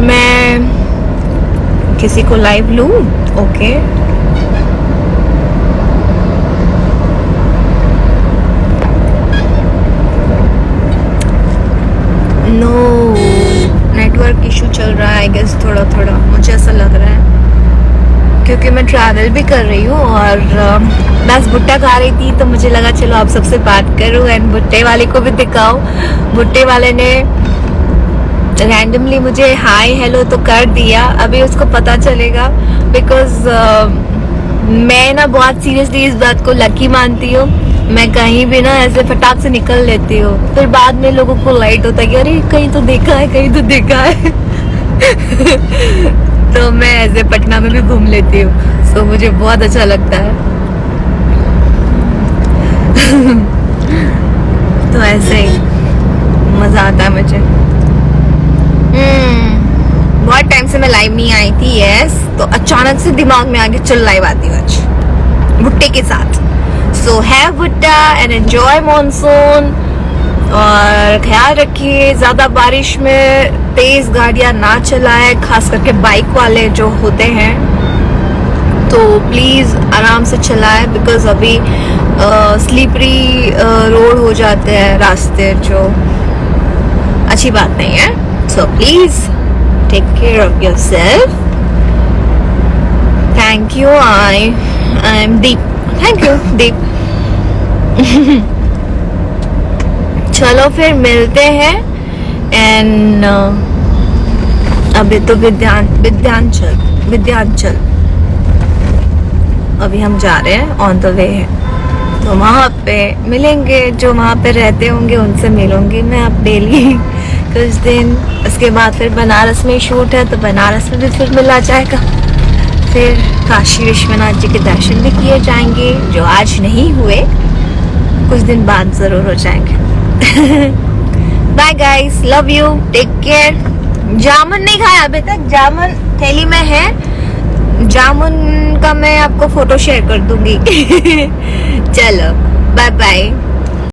मैं किसी को लाइव लूं? ओके, नो, नेटवर्क इशू चल रहा है आई गेस, थोड़ा थोड़ा मुझे ऐसा लग रहा है, क्योंकि मैं ट्रैवल भी कर रही हूँ और बस भुट्टा खा रही थी तो मुझे लगा चलो आप सबसे बात करूँ एंड भुट्टे वाले को भी दिखाओ। भुट्टे वाले ने रैंडमली मुझे हाय हेलो तो कर दिया, अभी उसको पता चलेगा बिकॉज मैं ना बहुत सीरियसली इस बात को लकी मानती हूँ। मैं कहीं भी ना ऐसे फटाक से निकल लेती हूँ, फिर बाद में लोगों को लाइट होता है कि अरे कहीं तो देखा है, कहीं तो देखा है। तो मैं ऐसे पटना में भी घूम लेती हूँ, सो मुझे बहुत अच्छा लगता है। तो ऐसे ही मजा आता है मुझे। बहुत टाइम से मैं लाइव नहीं आई थी, यस, तो अचानक से दिमाग में आ गया चल लाइव आती हूँ आज भुट्टे के साथ। सो हैव भुट्टा एंड एंजॉय मॉनसून, और ख्याल रखिए ज्यादा बारिश में तेज गाड़ियां ना चलाएं, खास करके बाइक वाले जो होते हैं तो प्लीज आराम से चलाएं बिकॉज अभी स्लीपरी रोड हो जाते हैं रास्ते, जो अच्छी बात नहीं है। So please take care of yourself. Thank you, I am Deep. Thank you Deep. चलो फिर मिलते हैं एंड अभी तो विद्यांचल अभी हम जा रहे हैं, ऑन द वे है, तो वहाँ पे मिलेंगे, जो वहाँ पे रहते होंगे उनसे मिलूंगी मैं अब डेली कुछ दिन। उसके बाद फिर बनारस में शूट है तो बनारस में भी फिर मिला जाएगा, फिर काशी विश्वनाथ जी के दर्शन भी किए जाएंगे जो आज नहीं हुए, कुछ दिन बाद जरूर हो जाएंगे। Bye guys, love you, take care. जामुन नहीं खाया अभी तक, जामुन थैली में है, जामुन का मैं आपको फोटो शेयर कर दूंगी। चलो बाय बाय।